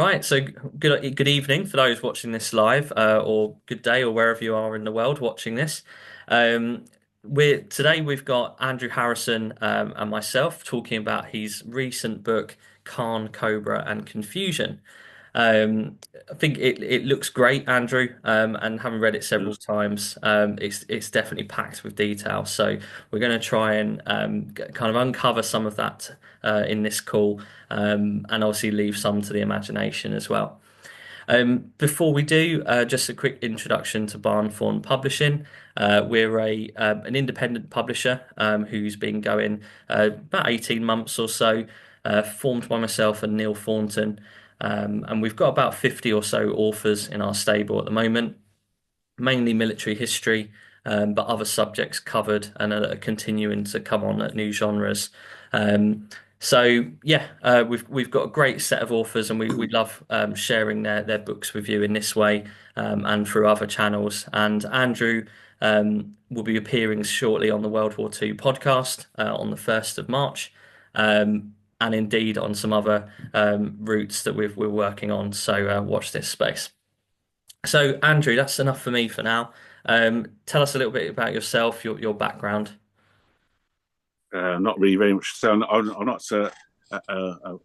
Right, so good evening for those watching this live, or good day, or wherever you are in the world watching this. Um, we've got Andrew Harrison and myself talking about his recent book, Caen, Cobra, and Confusion. I think it looks great, Andrew, and having read it several Yes. times, it's definitely packed with detail. So we're going to try and kind of uncover some of that in this call, and obviously leave some to the imagination as well. Before we do, just a quick introduction to Barnthorne Publishing. We're an independent publisher who's been going about 18 months or so, formed by myself and Neil Thornton. And we've got about 50 or so authors in our stable at the moment, mainly military history, but other subjects covered and are continuing to come on at new genres. So yeah, we've got a great set of authors, and we love sharing their books with you in this way, and through other channels. And Andrew will be appearing shortly on the World War II podcast on the 1st of March. And indeed on some other routes that we're working on. So watch this space. So, Andrew, that's enough for me for now. Tell us a little bit about yourself, your background. Not really very much. So I'm not a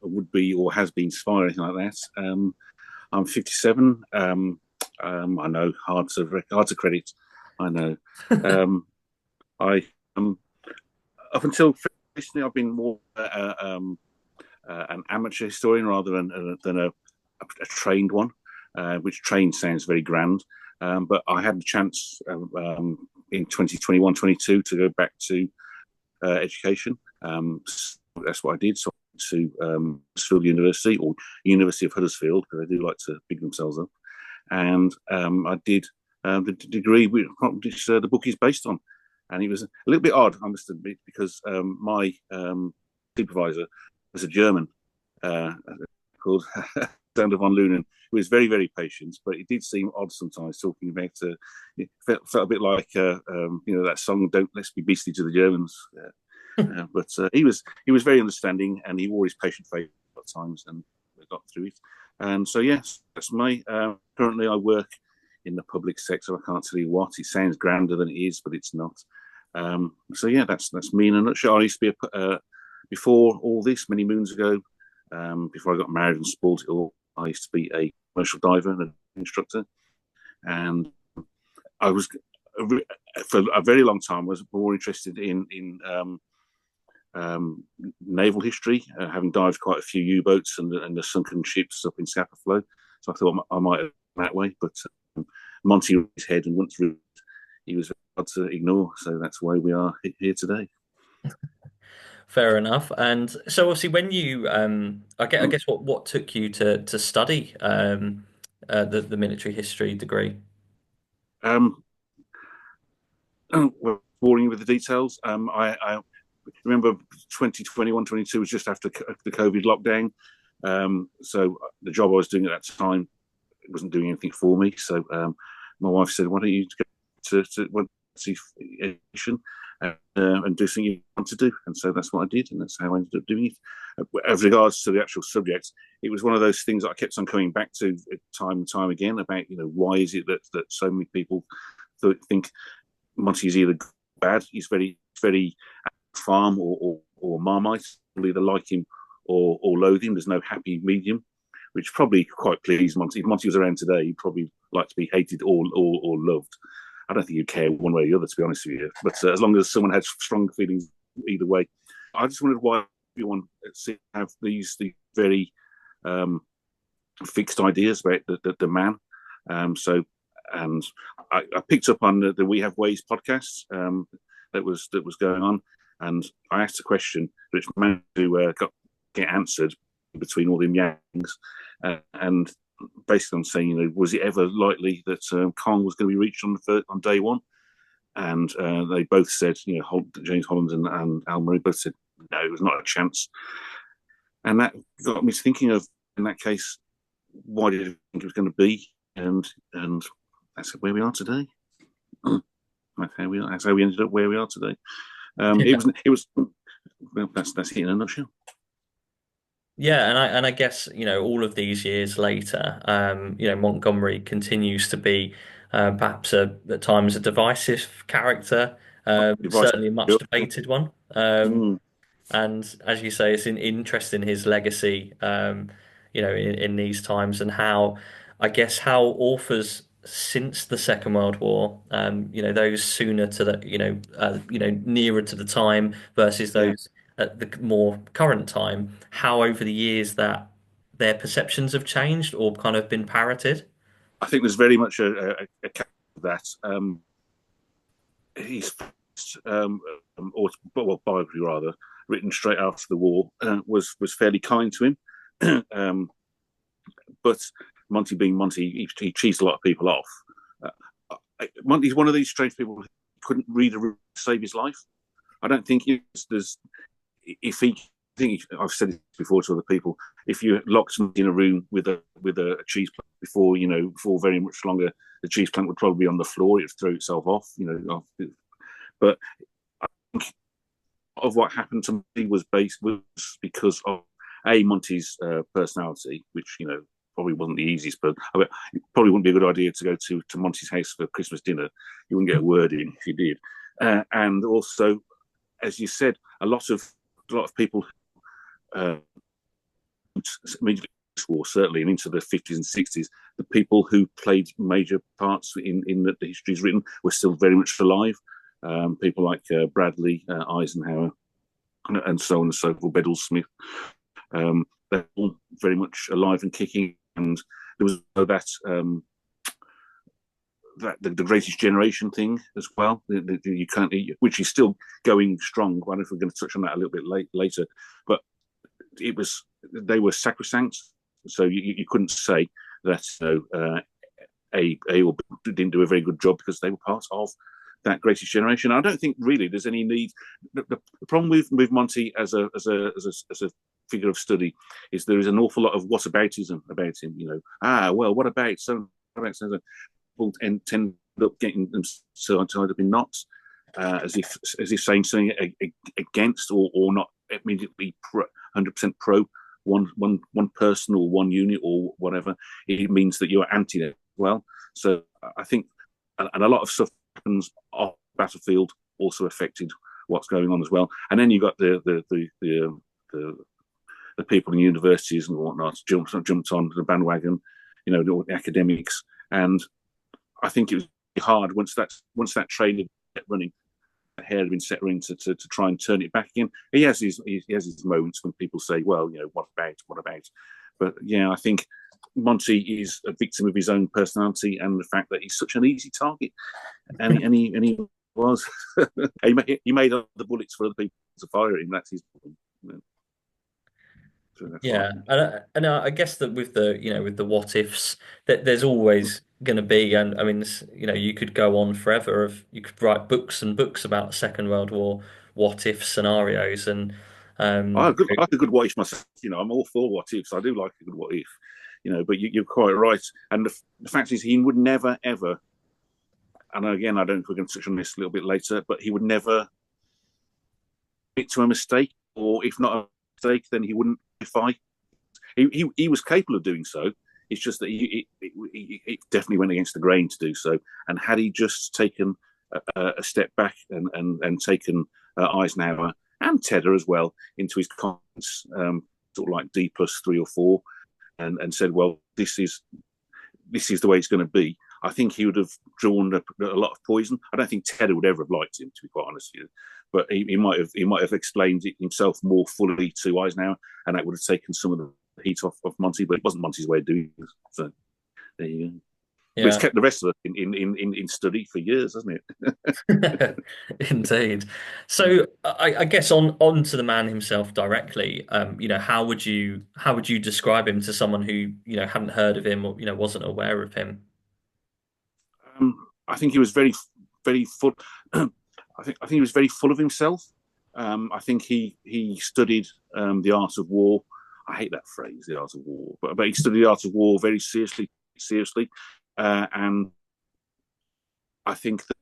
would be or has been spy or anything like that. I'm 57. I know hard to credit. I know. Um, I up until recently I've been more an amateur historian rather than a trained one, which trained sounds very grand. But I had the chance in 2021-22 to go back to education. So that's what I did. So I went to Huddersfield University, or University of Huddersfield, because they do like to big themselves up. And I did the degree which the book is based on. And it was a little bit odd, I must admit, because my supervisor was a German called Sander von Lunen, who was very, very patient, but it did seem odd sometimes talking about. It felt a bit like that song "Don't Let's Be Beastly to the Germans." But he was very understanding, and he wore his patient face at times, and we got through it. And so yes, that's my. Currently, I work in the public sector. I can't tell you what. It sounds grander than it is, but it's not. So yeah, that's me in a nutshell. I used to be before all this many moons ago. Before I got married and spoiled it all, I used to be a commercial diver and an instructor, and I was for a very long time was more interested in naval history, having dived quite a few U-boats and the sunken ships up in Scapa Flow. So I thought I might have that way, but Monty raised his head and went through. He was hard to ignore, so that's why we are here today. Fair enough. And so, obviously, when you, I guess, what took you to study the military history degree? Um, we're boring with the details. I remember 2021-22 was just after the COVID lockdown. So the job I was doing at that time wasn't doing anything for me. So my wife said, "Why don't you go to see education and do something you want to do?" And so that's what I did, and that's how I ended up doing it. As regards to the actual subject, it was one of those things that I kept on coming back to time and time again about, why is it that so many people think Monty is either good or bad. He's very farm or Marmite. People either like him or loathe him. There's no happy medium, which probably quite pleased Monty. If Monty was around today, he'd probably like to be hated or loved. I don't think he'd care one way or the other, to be honest with you. But as long as someone had strong feelings either way, I just wondered why everyone have these very fixed ideas about the man. So, and I picked up on the We Have Ways podcast that was going on, and I asked a question which managed to get answered between all them yanks, and basically I'm saying, was it ever likely that Caen was going to be reached on day one? And they both said, James Holland and Al Murray both said no, it was not a chance. And that got me thinking of, in that case, why did I think it was going to be? And that's where we are today. That's how we ended up where we are today. It was well, that's it in a nutshell. Yeah, and I guess, all of these years later, Montgomery continues to be perhaps at times a divisive character, Device. certainly a much debated one. Mm, And as you say, it's an interest in his legacy, in these times, and how, I guess, how authors since the Second World War, those sooner to the, nearer to the time versus yeah, those at the more current time, how over the years that their perceptions have changed or kind of been parroted. I think there's very much a case of that. His or well, biography rather, written straight after the war, was fairly kind to him. But Monty being Monty, he cheesed a lot of people off. Monty's one of these strange people who couldn't read a room to save his life. I don't think there's if he. I think I've said it before to other people. If you locked him in a room with a cheese plant before very much longer, the cheese plant would probably be on the floor. It would throw itself off. But I think of what happened to me was because of Monty's personality, which probably wasn't the easiest. But it probably wouldn't be a good idea to go to Monty's house for Christmas dinner. You wouldn't get a word in if you did. And also, as you said, a lot of people, immediately war certainly, and into the 50s and 60s, the people who played major parts in the history is written were still very much alive. People like Bradley, Eisenhower, and so on and so forth, Bedell Smith. They're all very much alive and kicking. And there was that the greatest generation thing as well. You can't, which is still going strong. I don't know if we're going to touch on that a little bit later, but they were sacrosanct. So you couldn't say that A or B didn't do a very good job because they were part of that greatest generation. I don't think really there's any need. The problem with Monty as a figure of study is there is an awful lot of whataboutism about him. What about so? People end up getting them so tied up in knots, as if saying something against or not immediately 100% pro one person or one unit or whatever. It means that you're anti it. Well, so I think, and a lot of stuff happens off the battlefield also affected what's going on as well. And then you got the people in universities and whatnot jumped on the bandwagon, the academics. And I think it was hard once that train had been running, hair had been set running to try and turn it back again. He has his moments when people say, well, what about? But yeah, I think Monty is a victim of his own personality and the fact that he's such an easy target, and he was. he made the bullets for other people to fire at him. That's his problem. So that's Yeah, what I think. and I guess that with the what ifs, that there's always going to be, and I mean, you could go on forever. You could write books and books about the Second World War what if scenarios, and I um, like a good what if myself. I'm all for what ifs. I do like a good what if. But you're quite right. And the fact is, he would never ever. And again, I don't know if we're going to touch on this a little bit later, but he would never admit to a mistake, or if not a mistake, then he wouldn't defy. He was capable of doing so. It's just that it definitely went against the grain to do so. And had he just taken a step back and taken Eisenhower and Tedder as well into his comments, sort of like D+3 or 4, and said, well, this is the way it's going to be, I think he would have drawn a lot of poison. I don't think Tedder would ever have liked him, to be quite honest with you. But he might have explained it himself more fully to Eisenhower, and that would have taken some of the heat off of Monty. But it wasn't Monty's way of doing it. So there you go. But it's yeah, kept the rest of us in study for years, hasn't it? indeed. So I guess on to the man himself directly. How would you describe him to someone who hadn't heard of him or wasn't aware of him? I think he was very, very full. I think he was very full of himself. I think he studied the art of war. I hate that phrase, the art of war, but he studied the art of war very seriously, and I think that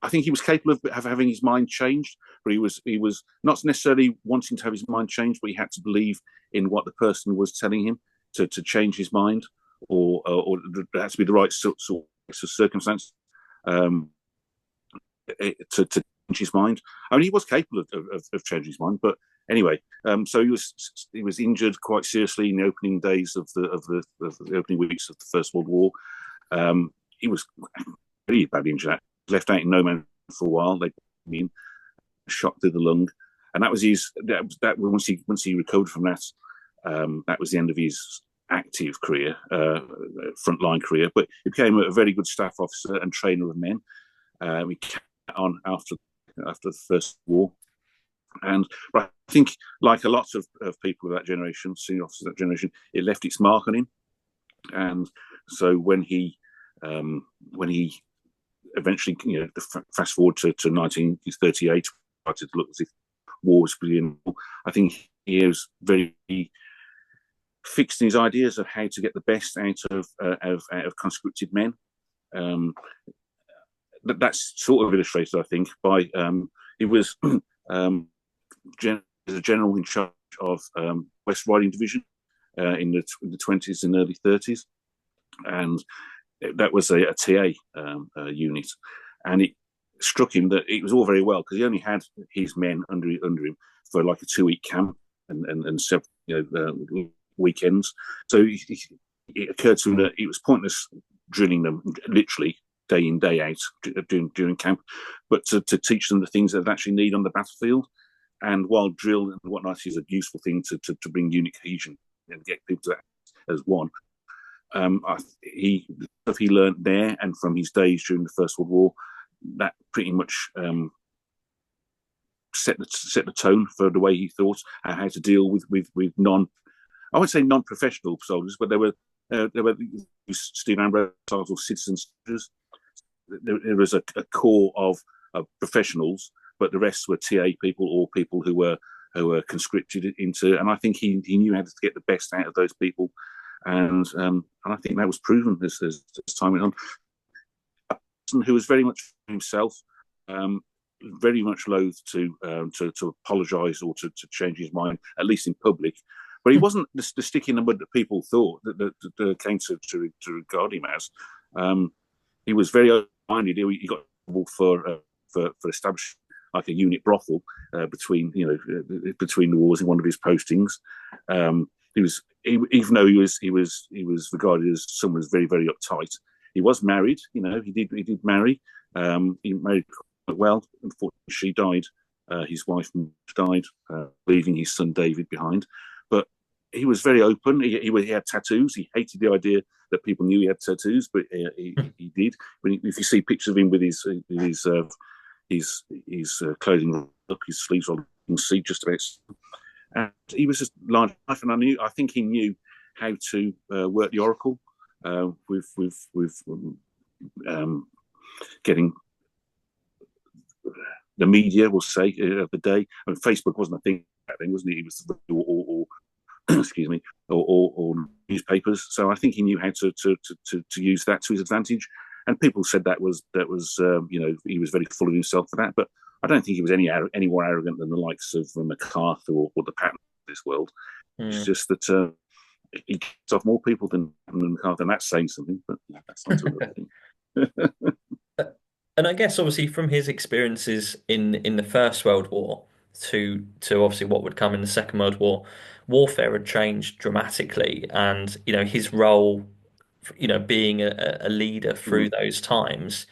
I think he was capable of having his mind changed, but he was not necessarily wanting to have his mind changed, but he had to believe in what the person was telling him to change his mind, or there has to be the right sort of circumstance um, to change his mind. I mean, he was capable of changing his mind, but anyway, so he was injured quite seriously in the opening days of the opening weeks of the First World War. He was really badly injured. Left out in no man for a while. They mean shot through the lung, and that was his. That once he recovered from that, that was the end of his active career, frontline career. But he became a very good staff officer and trainer of men. We carried on after the First War, and I think, like a lot of people of that generation, senior officers of that generation, it left its mark on him. And so when he eventually, fast forward to 1938, started to look as if war was beginning. I think he was very fixed in his ideas of how to get the best out of conscripted men. That's sort of illustrated, I think, by he was a general in charge of West Riding Division in the 20s and early 30s, and that was a TA unit, and it struck him that it was all very well because he only had his men under him for like a 2-week camp and several weekends. So it occurred to him that it was pointless drilling them literally day in day out during camp, but to teach them the things that they actually need on the battlefield. And while drill and whatnot is a useful thing to bring unit cohesion and get people to act as one, he learned there and from his days during the First World War, that pretty much set the tone for the way he thought how to deal with I would say non-professional soldiers, but there were Steve Ambrose or citizen soldiers. There was a core of professionals, but the rest were TA people or people who were conscripted into. And I think he knew how to get the best out of those people, and I think that was proven as time went on. A person who was very much himself, very much loath to apologise or to change his mind, at least in public. But he wasn't the stick in the mud that people thought that came to regard him as. He was very open-minded. He got for establishing like a unit brothel between the wars in one of his postings. Even though he was regarded as someone who's very, very uptight. He was married. He did marry. He married quite well. Unfortunately, she died. His wife died, leaving his son David behind. But he was very open. He had tattoos. He hated the idea that people knew he had tattoos, but he did. If you see pictures of him with his clothing up, his sleeves on, you can see just about. And he was just large enough, and I think he knew how to work the oracle with getting the media, we'll say, of the day. I mean, Facebook wasn't a thing back then, wasn't it? It was or excuse me, or newspapers. So I think he knew how to use that to his advantage. And people said that was he was very full of himself for that. But I don't think he was any more arrogant than the likes of MacArthur or the Patton of this world. It's just that he gets off more people than MacArthur, and that's saying something. But that's not another thing. And I guess obviously from his experiences in the First World War to obviously what would come in the Second World War, warfare had changed dramatically, and his role, being a leader through those times,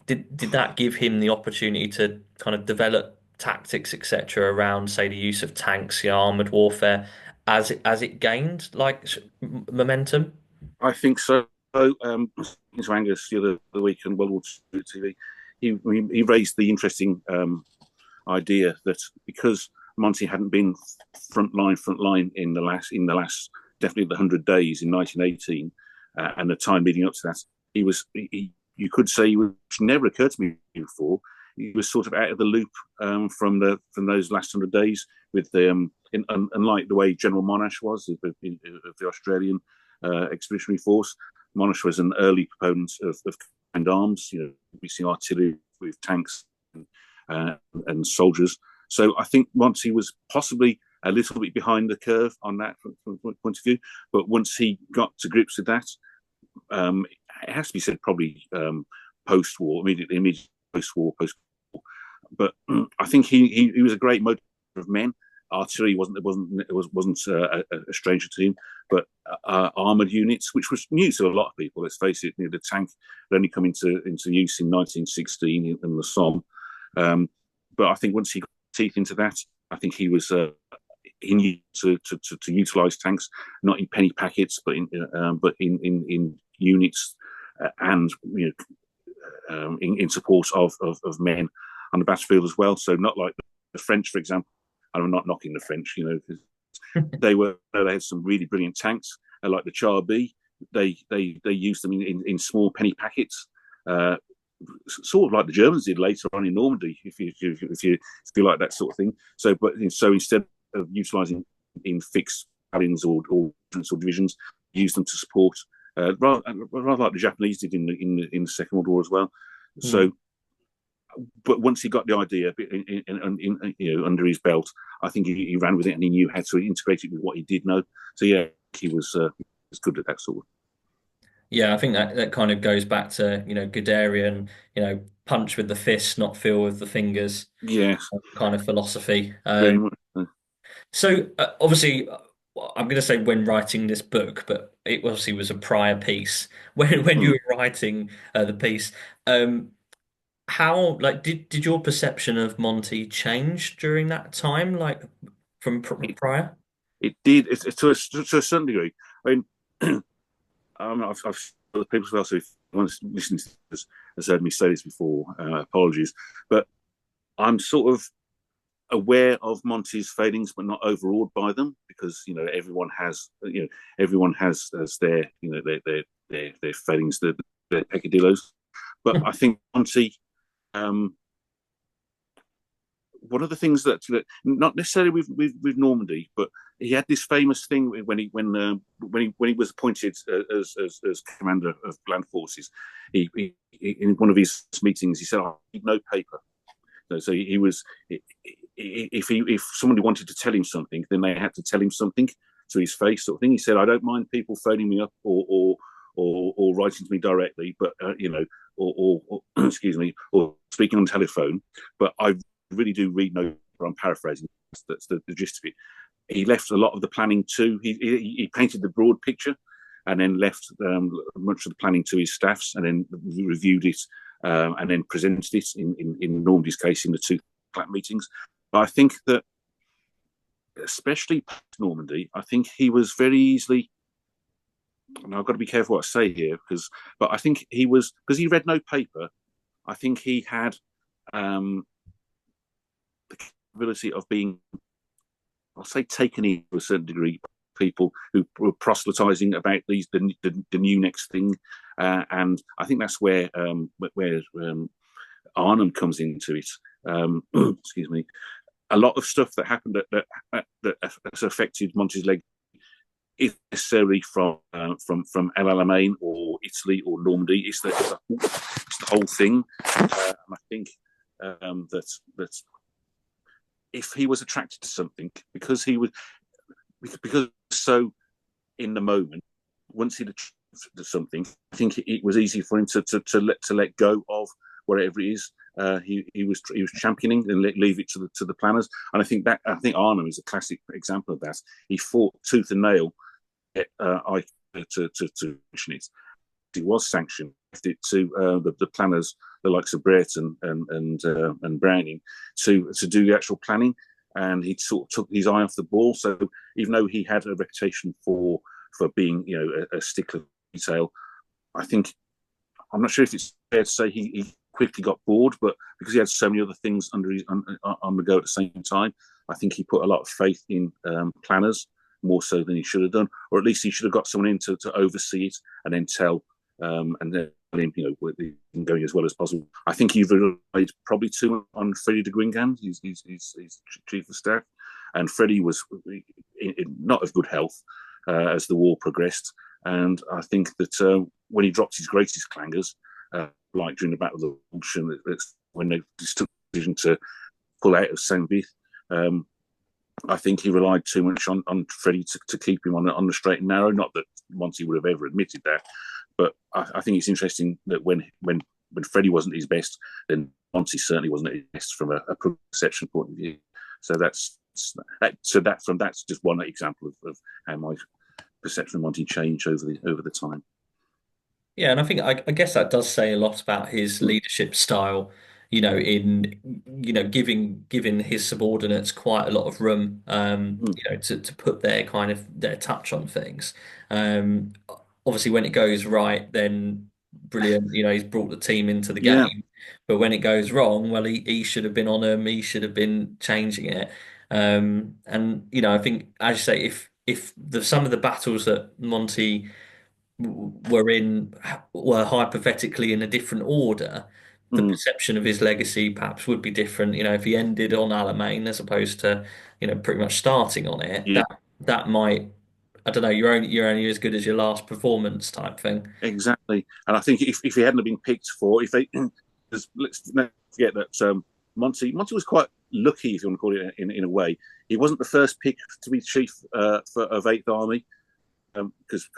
did that give him the opportunity to kind of develop tactics, etc., around, say, the use of tanks, armored warfare, as it gained like momentum? I think so. To Angus the other week on World War II TV, he raised the interesting idea that because Monty hadn't been frontline in the last definitely the 100 days in 1918 and the time leading up to that, you could say, which never occurred to me before, he was sort of out of the loop from those last 100 days with unlike the way General Monash was of the Australian Expeditionary Force. Monash was an early proponent of combined arms, mixing artillery with tanks and soldiers. So I think Monty was possibly a little bit behind the curve on that from point of view. But once he got to grips with that, it has to be said probably post-war, immediately post-war, But I think he was a great motivator of men. Artillery wasn't a stranger to him, but armored units, which was new to a lot of people. Let's face it, the tank had only come into use in 1916 in the Somme. But I think once he got teeth into that, I think he was he knew to utilise tanks not in penny packets, but in units and in support of men on the battlefield as well. So not like the French, for example. I'm not knocking the French, because they had some really brilliant tanks, like the Char B. They used them in small penny packets, sort of like the Germans did later on in Normandy, if you like that sort of thing. So instead of utilising in fixed battalions or divisions, use them to support, rather like the Japanese did in the Second World War as well. So. But once he got the idea under his belt, I think he ran with it and he knew how to integrate it with what he did know. So yeah, he was good at that sort of. Yeah, I think that kind of goes back to, Guderian, punch with the fist, not feel with the fingers Yes, kind of philosophy. very much. So obviously, I'm going to say when writing this book, but it obviously was a prior piece. When you were writing the piece, how did your perception of Monty change during that time, like from prior? It did to a certain degree. I mean, I've other people as well. So if anyone listening to this has heard me say this before, apologies. But I'm sort of aware of Monty's failings, but not overawed by them, because everyone has their their failings, their peccadillos. But I think Monty, one of the things that not necessarily with Normandy, but he had this famous thing when he was appointed as commander of land forces. He in one of his meetings he said, "I need no paper." So he was, if somebody wanted to tell him something, then they had to tell him something to his face, sort of thing. He said, "I don't mind people phoning me up or writing to me directly, but or excuse me, or speaking on telephone, but I really do read no." I'm paraphrasing. That's the gist of it. He left a lot of the planning to. He painted the broad picture, and then left much of the planning to his staffs, and then reviewed it, and then presented it in Normandy's case in the two meetings. But I think that, especially post Normandy, I think he was very easily. And I've got to be careful what I say here, but I think he was, because he read no paper. I think he had the capability of being, I'll say, taken in to a certain degree, people who were proselytizing about the new next thing, and I think that's where Arnhem comes into it. Excuse me. A lot of stuff that happened that has affected Monty's leg is necessarily from El Alamein or Italy or Normandy. It's the whole thing, and I think that if he was attracted to something because so in the moment, once he'd attracted to something, I think it was easy for him to let go of whatever it is he was championing and leave it to the planners. And I think Arnhem is a classic example of that. He fought tooth and nail to mention it. It was sanctioned. Left it to the planners, the likes of Brett and Browning, to do the actual planning, and he sort of took his eye off the ball. So even though he had a reputation for being a stickler for detail, I think, I'm not sure if it's fair to say he quickly got bored, but because he had so many other things on the go at the same time, I think he put a lot of faith in planners more so than he should have done, or at least he should have got someone in to oversee it and then tell and then going as well as possible. I think he relied probably too much on Freddie de Guingamp, his chief of staff, and Freddie was in not of good health as the war progressed, and I think that when he dropped his greatest clangers, like during the Battle of the Bulge, when they just took the decision to pull out of Saint-Vith. I think he relied too much on Freddie to keep him on the straight and narrow. Not that Monty would have ever admitted that, but I think it's interesting that when Freddie wasn't his best, then Monty certainly wasn't at his best from a perception point of view. So that's just one example of how my perception of Monty changed over the time. Yeah, and I guess that does say a lot about his leadership style, in giving his subordinates quite a lot of room, Mm. to put their kind of their touch on things. Um, Obviously when it goes right, then brilliant, he's brought the team into the Yeah. game. But when it goes wrong, well, he should have been on him, he should have been changing it. And I think, as you say, if some of the battles that Monty were hypothetically in a different order, the Mm. perception of his legacy perhaps would be different. If he ended on Alamein as opposed to, pretty much starting on it, Yeah. that might, I don't know, you're only as good as your last performance type thing. Exactly. And I think if he hadn't have been picked for, if they, let's not forget that Monty was quite lucky, if you want to call it in a way. He wasn't the first pick to be chief of Eighth Army because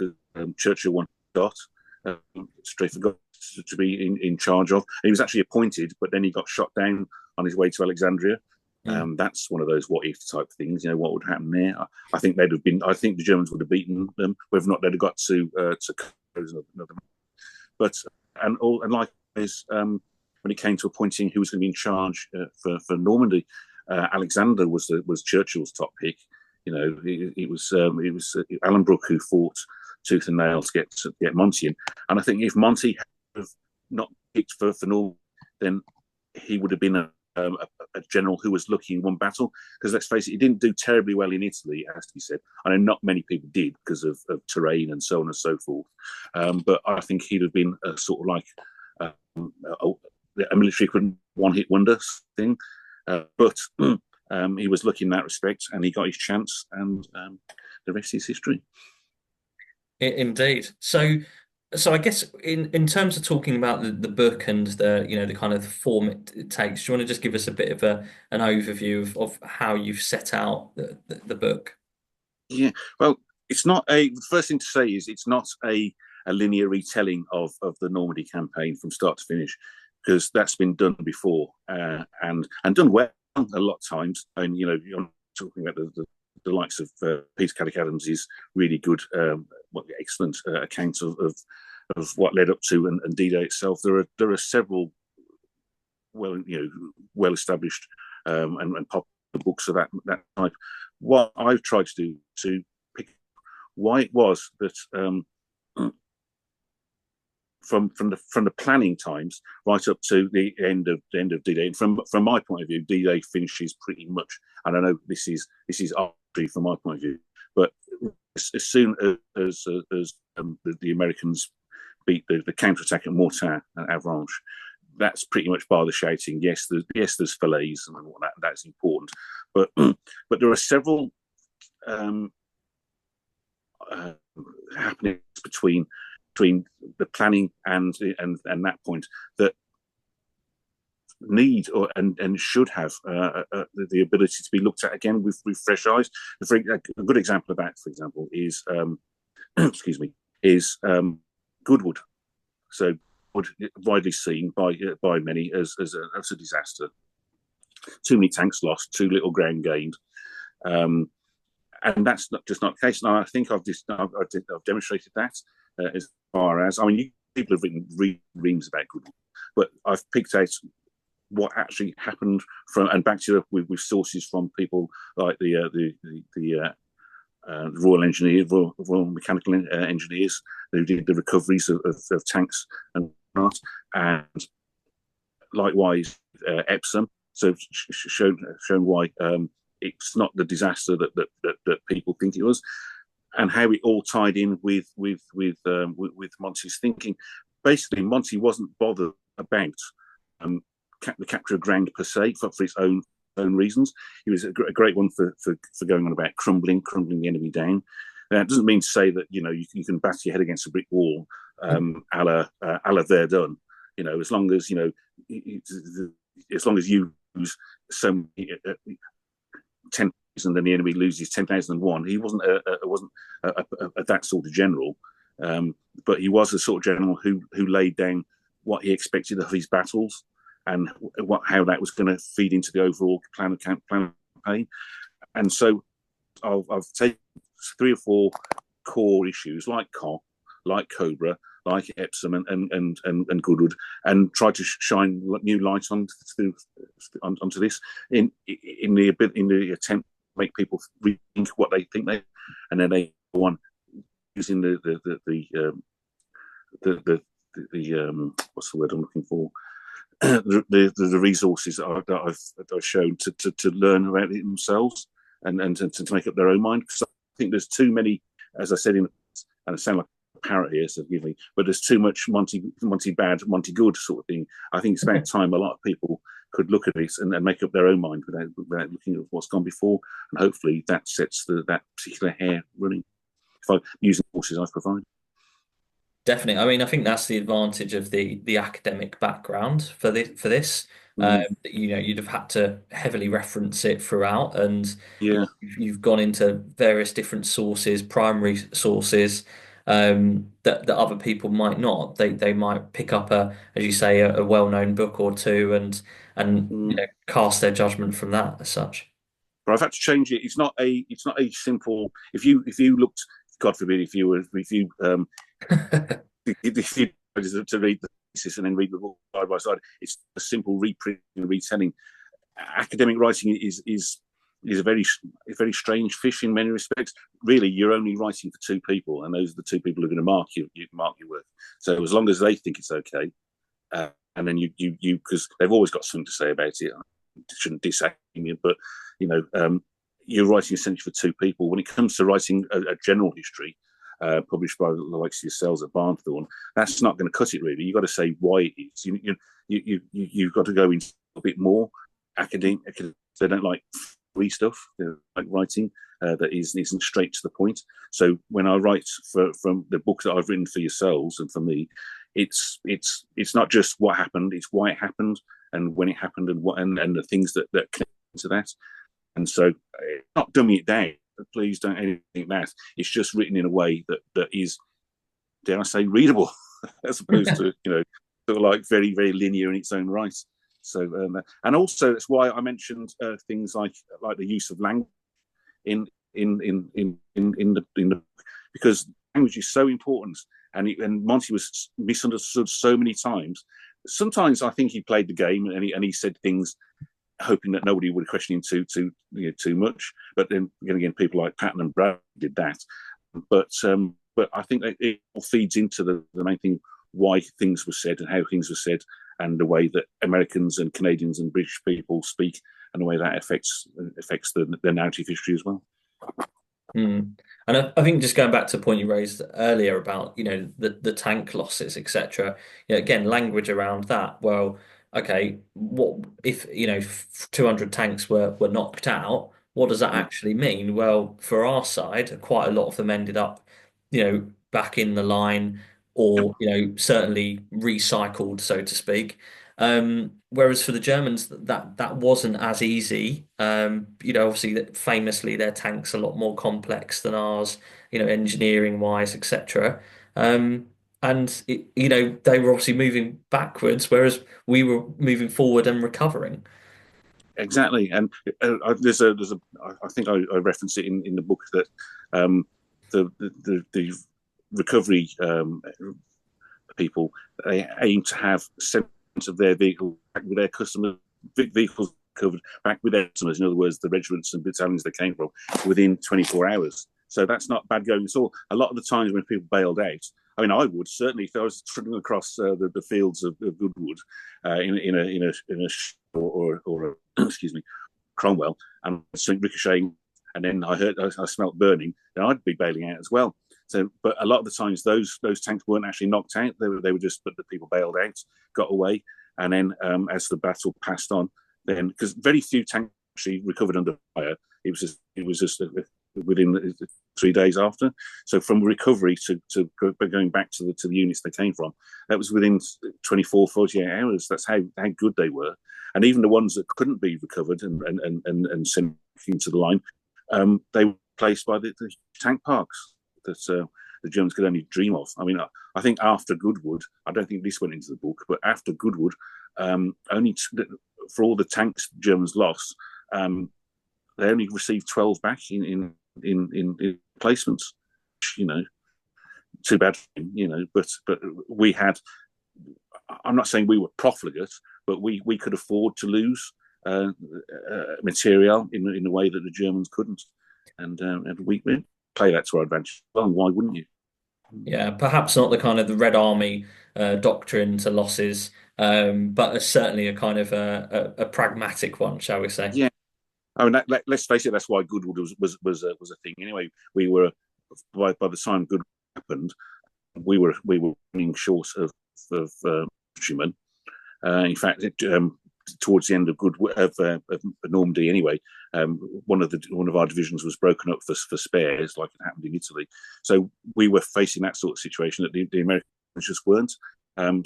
Churchill wanted Scott, Strafford got to be in charge of. And he was actually appointed, but then he got shot down on his way to Alexandria. Mm. That's one of those what if type things. What would happen there? I think they'd have been. I think the Germans would have beaten them, whether or not they'd have got to another. But and likewise, when it came to appointing who was going to be in charge for Normandy, Alexander was Churchill's top pick. It was Alan Brooke who fought tooth and nail to get Monty in, and I think if Monty had not picked for Normandy, then he would have been a general who was lucky in one battle. Because let's face it, he didn't do terribly well in Italy, as he said. I know not many people did because of terrain and so on and so forth. But I think he'd have been sort of like a military one-hit wonder thing. But he was lucky in that respect, and he got his chance, and the rest is history. Indeed. So I guess in terms of talking about the book and the kind of form it takes, do you want to just give us a bit of an overview of how you've set out the book? Yeah. Well, it's not the first thing to say is it's not a linear retelling of the Normandy campaign from start to finish, because that's been done before and done well a lot of times. And you're talking about the likes of Peter Caddick Adams is really good, excellent account of what led up to and D-Day itself. There are several well established and popular books of that type. What I've tried to do to pick why it was that from the planning times right up to the end of D-Day. And from my point of view, D-Day finishes pretty much. And I know this is arbitrary from my point of view, but as soon as the Americans beat the counterattack at Mortain and Avranches, that's pretty much by the shouting. Yes, there's fillets and all that. That's important, but there are several happenings between the planning and that point that need and should have the ability to be looked at again with fresh eyes. A good example of that, for example, is excuse me, is Goodwood. So widely seen by many as a disaster. Too many tanks lost, too little ground gained. And that's not the case. And I think I've demonstrated that as far as, people have written reams about Goodwood, but I've picked out what actually happened and backed it up with sources from people like the Royal Engineers, Royal Mechanical Engineers, who did the recoveries of tanks and whatnot, and likewise Epsom. So shown why it's not the disaster that people think it was, and how it all tied in with Monty's thinking. Basically, Monty wasn't bothered about the capture of ground per se for its own reasons. He was a great one for going on about crumbling the enemy down. It doesn't mean to say that you can batter your head against a brick wall, a la Verdun. As long as as long as you lose so many, 10,000 and the enemy loses 10,001. He wasn't that sort of general, but he was a sort of general who laid down what he expected of his battles and how that was going to feed into the overall plan of campaign. And so I've taken 3 or 4 core issues like Caen, like Cobra, like Epsom and Goodwood, and try to shine new light onto this in the attempt to make people rethink what they think they, and then they go on using the what's the word I'm looking for, the resources that I've shown to learn about it themselves and to make up their own mind, because I think there's too many, as I said, and I sound like a parrot here, so forgive me, but there's too much Monty bad, Monty good sort of thing. I think it's about time a lot of people could look at this and make up their own mind without looking at what's gone before, and hopefully that sets that particular hare running. If I'm using the horses I've provided. Definitely. I mean, I think that's the advantage of the academic background for this. Mm, You'd have had to heavily reference it throughout, and yeah. you've gone into various different sources, primary sources, that other people might not. They might pick up as you say, a well-known book or two, and Mm. cast their judgment from that as such. But I've had to change it. It's not a simple. If you looked, God forbid, if you to read the thesis and then read the book side by side, it's a simple reprint and retelling. Academic writing is a very strange fish in many respects. Really, you're only writing for 2 people, and those are the 2 people who are going to mark your work. So as long as they think it's okay, and then you because they've always got something to say about it. I shouldn't diss academia, but you're writing essentially for 2 people. When it comes to writing a general history, published by the likes of yourselves at Barnthorne, that's not going to cut it really. You've got to say why it is. You've got to go into a bit more academic. They don't like free stuff. They like writing that isn't straight to the point. So when I write from the book that I've written for yourselves and for me, it's not just what happened; it's why it happened and when it happened and the things that connect to that. And so, not dumbing it down. Please don't think that. It's just written in a way that is, dare I say, readable, as opposed to sort of like very very linear in its own right. So, and also that's why I mentioned things like the use of language in the because language is so important, and Monty was misunderstood so many times. Sometimes I think he played the game and he said things hoping that nobody would question him too much. But then again, people like Patton and Brad did that. But I think that it all feeds into the main thing: why things were said and how things were said, and the way that Americans and Canadians and British people speak, and the way that affects the narrative history as well. Mm. And I think just going back to a point you raised earlier about, the tank losses, etc. Again, language around that. Well, okay, what if, 200 tanks were knocked out? What does that Mm. actually mean? Well, for our side, quite a lot of them ended up, back in the line Yep. or, certainly recycled, so to speak. Whereas for the Germans, that wasn't as easy. Obviously, famously, their tanks are a lot more complex than ours, engineering wise, etc. And they were obviously moving backwards, whereas we were moving forward and recovering. Exactly, and there's a I think I reference it in the book that the recovery people, they aim to have sense of their vehicle back with their customers, vehicles covered back with their customers. In other words, the regiments and battalions they came from within 24 hours. So that's not bad going at all. A lot of the times when people bailed out, I mean, I would certainly, if I was trudging across the fields of Goodwood in a or excuse me, Cromwell, and something ricocheting, and then I smelt burning, then I'd be bailing out as well. So, but a lot of the times those tanks weren't actually knocked out; they were just, but the people bailed out, got away, and then as the battle passed on, then because very few tanks actually recovered under fire, it was just within 3 days after. So from recovery to going back to the units they came from, that was within 24, 48 hours. That's how good they were. and even the ones that couldn't be recovered and sent into the line, they were placed by the tank parks that the Germans could only dream of. I mean, I think after Goodwood, I don't think this went into the book, but after Goodwood, only for all the tanks the Germans lost, they only received 12 back in placements. You know, too bad, you know. But we had. I'm not saying we were profligate, but we could afford to lose material in a way that the Germans couldn't, and we play that to our advantage. Well, why wouldn't you? Yeah, perhaps not the kind of the Red Army doctrine to losses, but certainly a kind of a pragmatic one, shall we say? Yeah, I mean, let's face it. That's why Goodwood was a thing. Anyway, we were by the time Goodwood happened, we were running short of infantrymen. In fact, towards the end of Normandy, anyway, one of our divisions was broken up for spares, like it happened in Italy. So we were facing that sort of situation that the Americans just weren't.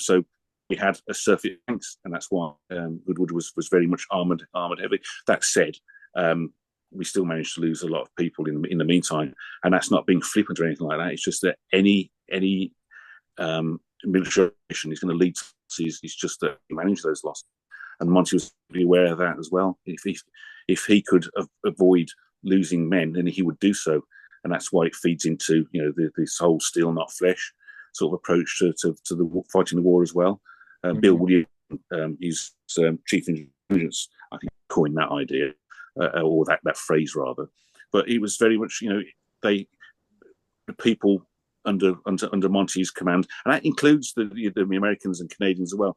So we had a surfeit of tanks, and that's why Goodwood was very much armored heavy. That said, we still managed to lose a lot of people in the meantime, and that's not being flippant or anything like that. It's just that any military operation is going to lead to is just to manage those losses. And Monty was really aware of that as well. If he could avoid losing men, then he would do so, and that's why it feeds into this whole steel not flesh sort of approach to the fighting the war as well. Bill Williams, his chief intelligence, I think, coined that idea or that phrase rather. But it was very much the people under Monty's command, and that includes the Americans and Canadians as well.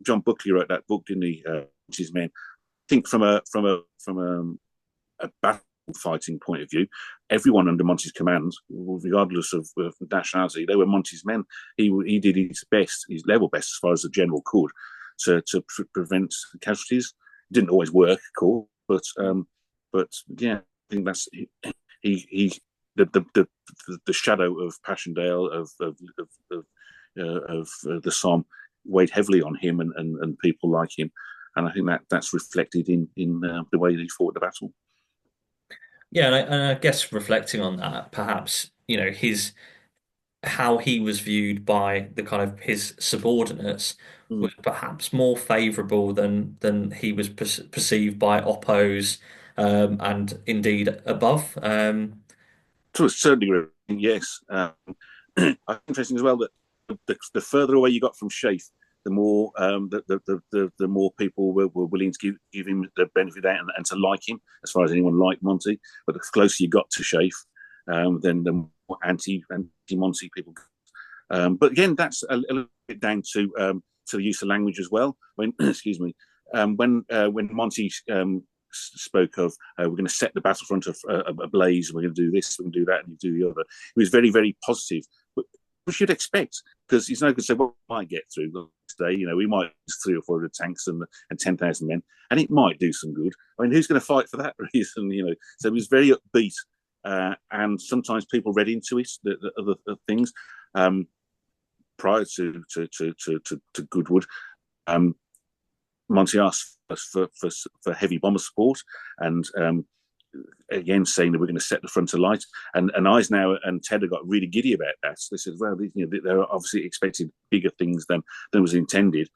John Buckley wrote that book, didn't he? Monty's Men. I think from a battle fighting point of view, everyone under Monty's command, regardless of nationality, they were Monty's men. He did his best, his level best, as far as the general could, to prevent casualties. It didn't always work, of course, but yeah, I think that's he the shadow of Passchendaele of the Somme weighed heavily on him and people like him, and I think that's reflected in the way that he fought the battle. Yeah, and I guess reflecting on that, perhaps, his how he was viewed by the kind of his subordinates Mm. was perhaps more favourable than he was perceived by oppos, and indeed above. To a certain degree, yes. I think interesting as well that the further away you got from Sheaffe, the more the more people were willing to give him the benefit of that and to like him, as far as anyone liked Monty. But the closer you got to Sheaffe, then the more anti-Monty people. But again, that's a little bit down to the use of language as well. When excuse me, when Monty spoke of we're going to set the battlefront ablaze, we're going to do this, we're going to do that, and you do the other. He was very, very positive, but we should expect, because he's not going to say, well, we might get through today. We might use 300 or 400 tanks and 10,000 men, and it might do some good. I mean, who's going to fight for that reason? So he was very upbeat, and sometimes people read into it the other things. Prior to Goodwood, Monty asked for heavy bomber support, and again saying that we're going to set the front alight. And Eisenhower and Tedder got really giddy about that. So they said, well, they're obviously expected bigger things than was intended.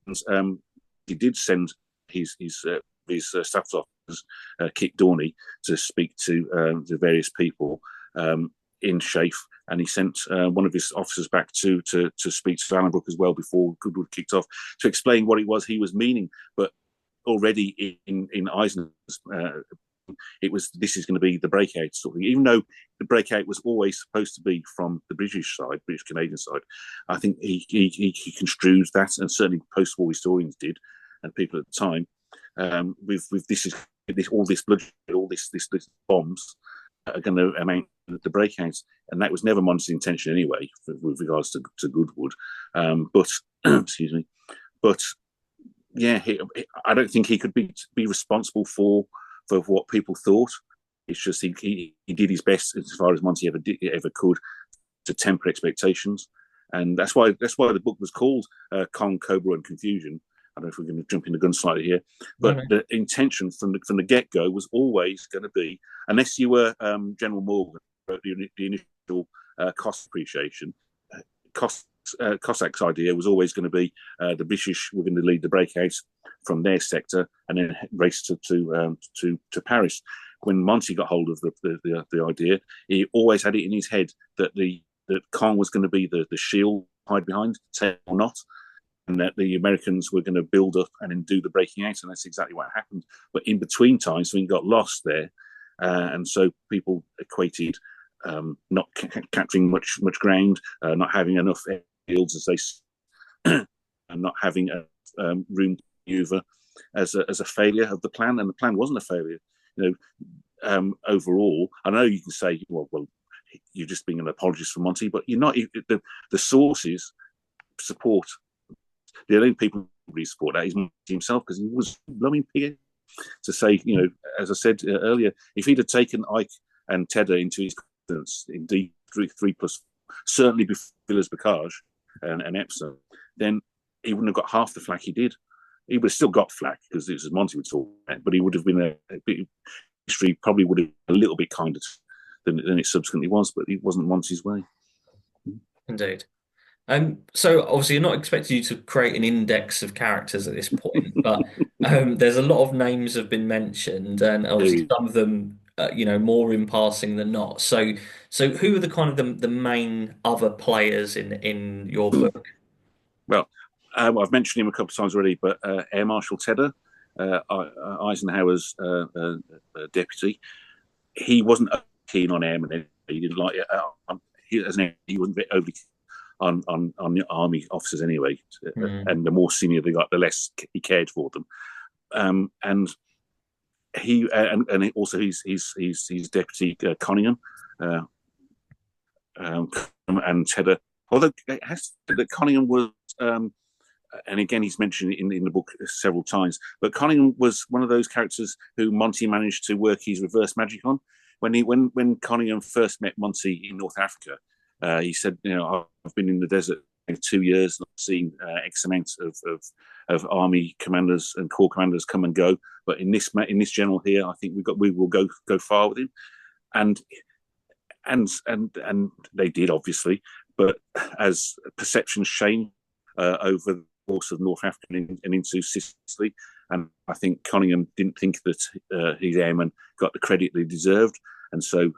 And he did send his staff officers, Kit Dorney, to speak to the various people in Sheaffe, and he sent one of his officers back to speak to Allenbrook as well before Goodwood kicked off, to explain what it was he was meaning. But already in Eisenhower's, this is going to be the breakout sort of thing. Even though the breakout was always supposed to be from the British Canadian side, I think he construed that, and certainly post-war historians did, and people at the time, with all this bloodshed, all this bombs are going to amount to the breakouts, and that was never Monty's intention anyway, with regards to Goodwood. But excuse me, but yeah, I don't think he could be responsible for what people thought. It's just he did his best as far as Monty ever could to temper expectations, and that's why the book was called Caen, Cobra, and Confusion. I don't know if we're going to jump in the gun slightly here, No, but no. the intention from the get go was always going to be, unless you were General Morgan, the initial cost appreciation, cost. Cossack's idea was always going to be the British were going to lead the breakout from their sector and then race to Paris. When Monty got hold of the idea, he always had it in his head that Caen was going to be the shield hide behind, say or not, and that the Americans were going to build up and then do the breaking out, and that's exactly what happened. But in between times, we got lost there, and so people equated not capturing much ground, not having enough fields as they and not having room to maneuver as a failure of the plan, and the plan wasn't a failure. Overall, I know you can say, well, you're just being an apologist for Monty, but you're not. The sources support. The only people who really support that is Monty himself, because he was blowing pig to say, as I said earlier, if he'd have taken Ike and Tedder into his confidence in D3+, certainly before Villers-Bocage and Epsom, then he wouldn't have got half the flack he did. He would have still got flack because it was Monty would talk about, but he would have been history probably would have been a little bit kinder than it subsequently was, but it wasn't Monty's way. Indeed. So obviously you're not expecting you to create an index of characters at this point, but there's a lot of names have been mentioned, and obviously some of them, more in passing than not. So who are the kind of the main other players in your book? Well, I've mentioned him a couple of times already, but Air Marshal Tedder, Eisenhower's deputy, he wasn't keen on airmen. He didn't like it. He wasn't overly on the army officers anyway, and the more senior they got, the less he cared for them. And he and also his deputy Conyngham and Tedder. Although that Conyngham was, and again he's mentioned in the book several times, but Conyngham was one of those characters who Monty managed to work his reverse magic on. When Conyngham first met Monty in North Africa, he said, I've been in the desert 2 years, and I've seen X amount of army commanders and corps commanders come and go, but in this general here, I think we will go far with him, and they did, obviously, but as perceptions changed over the course of North Africa and into Sicily, and I think Conyngham didn't think that his airmen got the credit they deserved, and so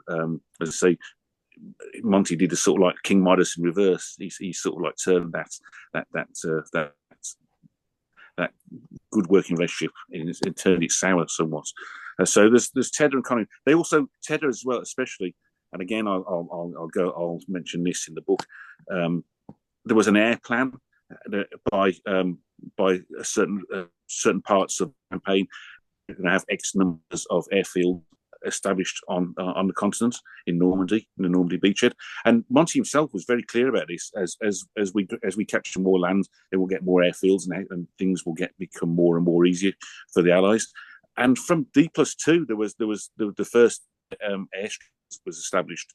as I say, Monty did a sort of like King Midas in reverse. He sort of like turned that good working relationship and turned it sour somewhat. So there's Tedder and Conyngham. They also Tedder as well, especially. And again, I'll mention this in the book. There was an air plan by certain parts of the campaign. We're going to have X numbers of airfield established on the continent in Normandy, in the Normandy beachhead. And Monty himself was very clear about this. As we capture more land, they will get more airfields, and things will become more and more easier for the Allies. And from D+2, there was the first airstrip was established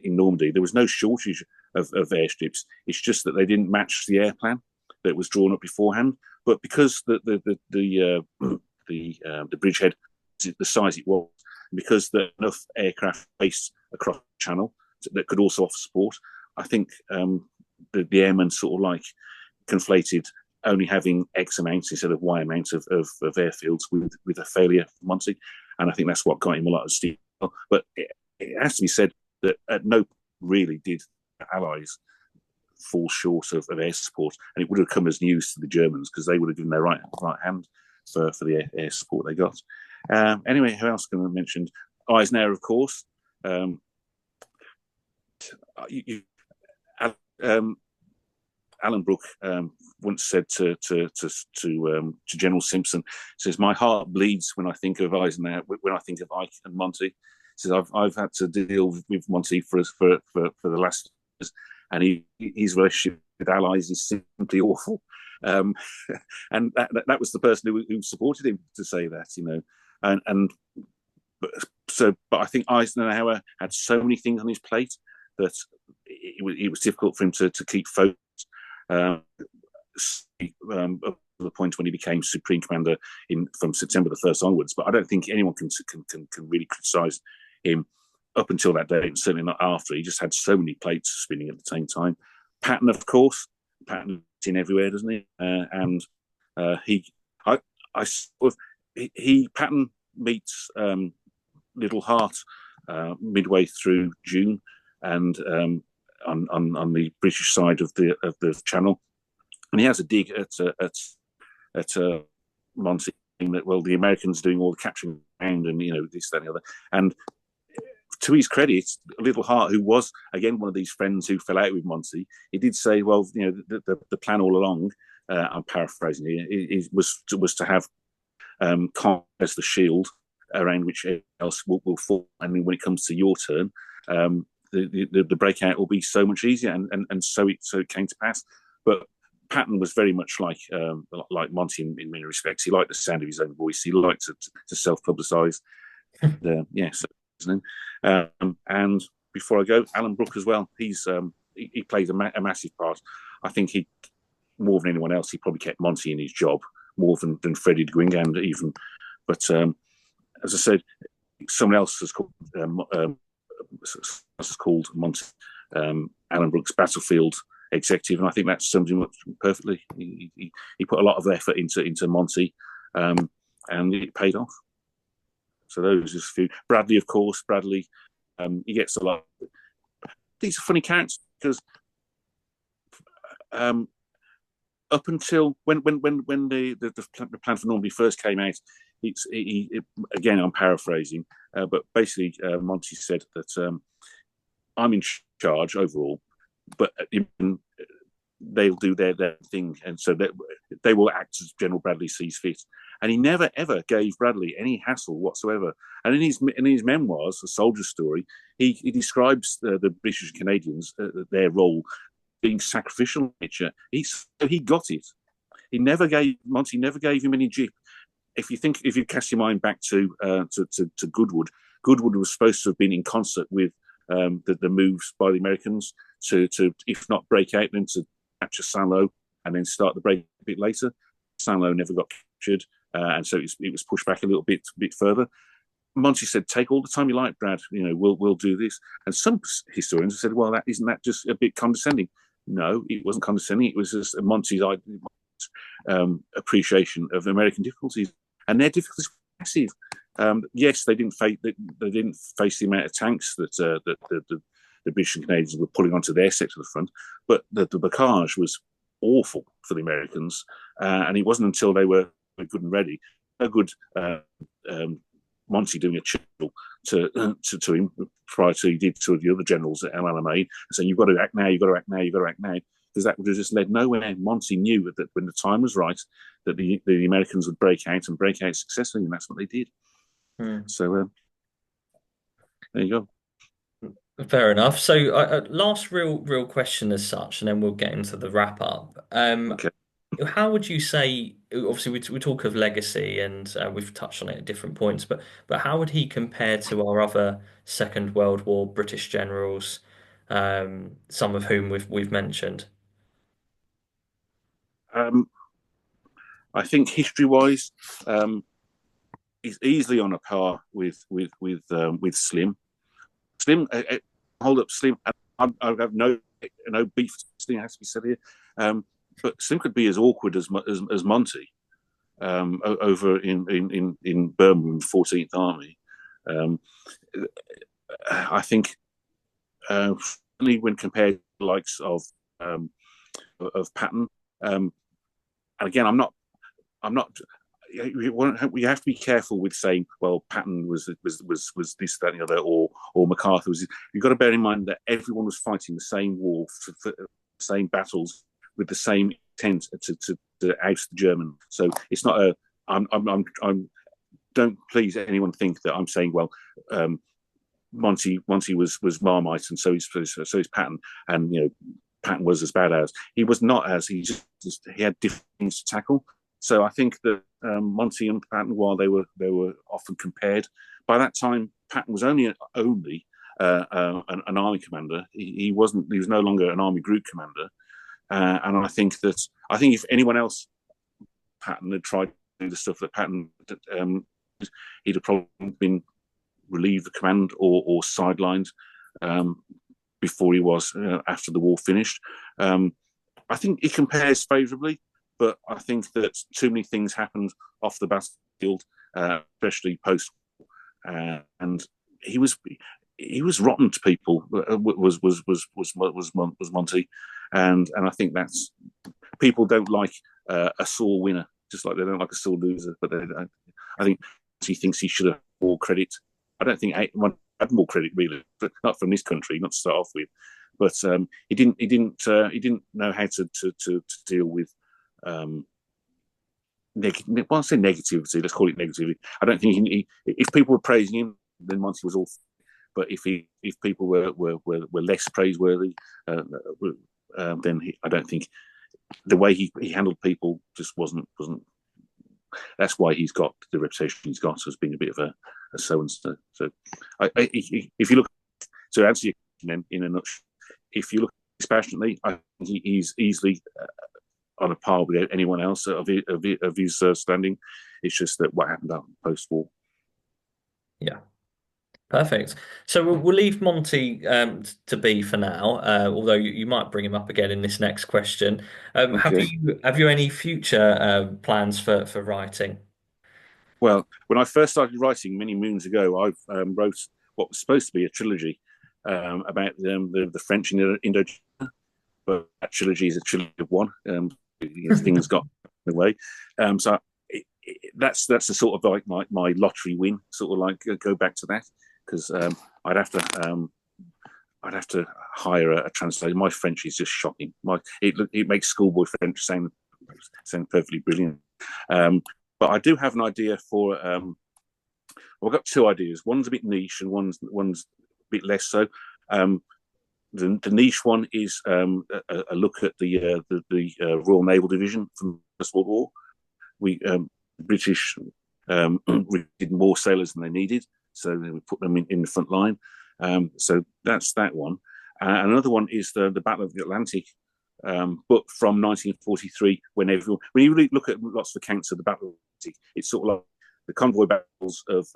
in Normandy. There was no shortage of airstrips. It's just that they didn't match the air plan that was drawn up beforehand. But because the bridgehead, the size it was, because there were enough aircraft based across the channel that could also offer support, I think the airmen sort of like conflated only having X amounts instead of Y amounts of airfields with a failure for Monty, and I think that's what got him a lot of steel. But it has to be said that at no point really did the Allies fall short of air support, and it would have come as news to the Germans because they would have given their right hand for the air support they got. Anyway, who else can I mention? Eisenhower, of course. Alan Brooke once said to General Simpson, says, "My heart bleeds when I think of Eisenhower, when I think of Ike and Monty." He says, "I've had to deal with Monty for the last years, and his relationship with Allies is simply awful." And that was the person who supported him to say that, but I think Eisenhower had so many things on his plate that it was difficult for him to keep focused. the point when he became Supreme Commander from September the 1st onwards. But I don't think anyone can really criticise him up until that day, and certainly not after. He just had so many plates spinning at the same time. Patton, of course, Patton in everywhere, doesn't he? And Patton meets Little Hart midway through June, and on the British side of the Channel, and he has a dig at Monty, that, well, the Americans doing all the capturing and this, that, and the other. And to his credit, Little Hart, who was again one of these friends who fell out with Monty, he did say, well, the plan all along, I'm paraphrasing here, was to have Caen as the shield around which else will fall, and when it comes to your turn, the breakout will be so much easier, and so it came to pass. But Patton was very much like Monty in many respects. He liked the sound of his own voice. He liked to self-publicise. Yes, and before I go, Alan Brooke as well. He plays a massive part. I think he, more than anyone else, he probably kept Monty in his job more than Freddie de Guingamp even. But as I said, someone else has called Monty Alan Brooke's battlefield executive, and I think that sums him up perfectly. He put a lot of effort into Monty, and it paid off. So those are just a few. Bradley, of course, he gets a lot. These are funny characters because up until when the plan for Normandy first came out, again, I'm paraphrasing, but basically Monty said that I'm in charge overall, but they'll do their thing, and so they will act as General Bradley sees fit. And he never ever gave Bradley any hassle whatsoever. And in his memoirs, A Soldier's Story, he describes the British and Canadians, their role being sacrificial in nature. He got it. Monty never gave him any jip. If you cast your mind back to Goodwood was supposed to have been in concert with the moves by the Americans to if not break out, then to capture Saint-Lô and then start the break a bit later. Saint-Lô never got captured, and so it was pushed back a little bit further. Monty said, "Take all the time you like, Brad. We'll do this." And some historians have said, "Well, isn't that just a bit condescending?" No, it wasn't condescending. It was just Monty's appreciation of American difficulties, and their difficulties were massive. Yes, they didn't face the amount of tanks that the British and Canadians were pulling onto their sector of the front, but the barrage was awful for the Americans, and it wasn't until they were good and ready, a good Monty doing a chill to him prior to he did to the other generals at LLMA, saying, "You've got to act now, you've got to act now, you've got to act now," because that would have just led nowhere. Monty knew that when the time was right, that the Americans would break out successfully, and that's what they did. So there you go. Fair enough. So, last real question as such, and then we'll get into the wrap up. Okay. How would you say? Obviously, we talk of legacy, and we've touched on it at different points. But how would he compare to our other Second World War British generals, some of whom we've mentioned? I think history-wise, he's easily on a par with Slim. Slim, hold up, Slim. I have no beef. Slim has to be said here, but Slim could be as awkward as Monty over in Birmingham, 14th Army. I think when compared to the likes of Patton, and again, I'm not. We have to be careful with saying, well, Patton was this, that, and the other, or MacArthur was. You've got to bear in mind that everyone was fighting the same war, for the same battles, with the same intent to oust the German. So it's not a. I'm. Don't please anyone think that I'm saying, well, Monty was Marmite, and so is Patton, and Patton was as bad as he was not as he had different things to tackle. So I think that Monty and Patton, while they were often compared, by that time Patton was only an army commander. He was no longer an army group commander, and I think if anyone else Patton had tried to do the stuff that Patton, he'd have probably been relieved the command or sidelined um, before he was after the war finished. I think he compares favourably, but I think that too many things happened off the battlefield, especially post, and he was he was rotten to people. Was Monty, and I think that's people don't like a sore winner, just like they don't like a sore loser. But I think he thinks he should have more credit. I don't think anyone had more credit really, but not from this country, not to start off with. But he didn't know how to deal with well, I say negativity. Let's call it negativity. I don't think if people were praising him, then Monty was all. But if people were less praiseworthy, then I don't think the way he handled people just wasn't. That's why he's got the reputation he's got as being a bit of a so and so. So, if you look to answer your question in a nutshell, if you look dispassionately, I think he's easily on a par with anyone else of his standing. It's just that what happened post-war. Yeah. Perfect. So we'll leave Monty to be for now, although you might bring him up again in this next question. Have Okay. you any future plans for writing? Well, when I first started writing many moons ago, I wrote what was supposed to be a trilogy about the French in Indochina, but that trilogy is a trilogy of one. Things got in the way. So that's the sort of like my lottery win, sort of like go back to that because I'd have to I'd have to hire a translator. My French is just shocking. It makes schoolboy French sound perfectly brilliant. But I do have an idea for. Well, I've got two ideas. One's a bit niche, and one's a bit less so. The niche one is a look at the Royal Naval Division from the First World War. We British did more sailors than they needed, so we put them in the front line. So that's that one. Another one is the Battle of the Atlantic, book from 1943. When you really look at lots of accounts of the Battle of the Atlantic, it's sort of like the convoy battles of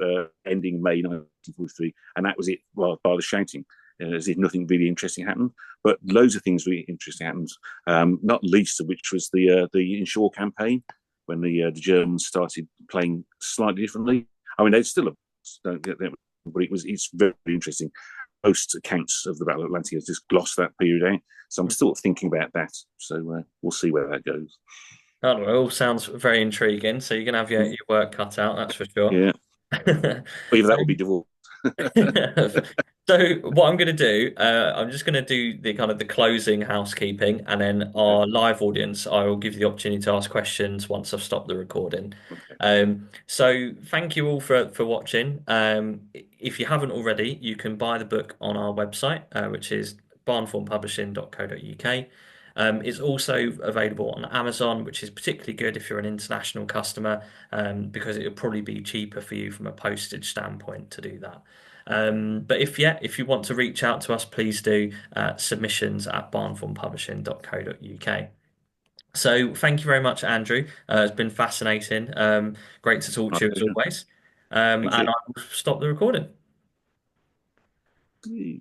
ending May 1943, and that was it. Well, by the shouting, as if nothing really interesting happened. But loads of things really interesting happened. Not least of which was the inshore campaign when the Germans started playing slightly differently. I mean, they still don't get that, but it's very interesting. Most accounts of the Battle of Atlantic has just glossed that period out. So I'm still thinking about that. So we'll see where that goes. Oh, it all sounds very intriguing. So you're gonna have your work cut out, that's for sure. Yeah, either So that will be divorced. So what I'm going to do, I'm just going to do the kind of the closing housekeeping, and then Yeah, our live audience, I will give you the opportunity to ask questions once I've stopped the recording. okay. So thank you all for watching. If you haven't already, you can buy the book on our website, which is barnformpublishing.co.uk. It's also available on Amazon, which is particularly good if you're an international customer, because it will probably be cheaper for you from a postage standpoint to do that. But if you want to reach out to us, please do submissions at barnformpublishing.co.uk. So thank you very much, Andrew. It's been fascinating. Great to talk My to you as pleasure. always. Thank And I will stop the recording. you.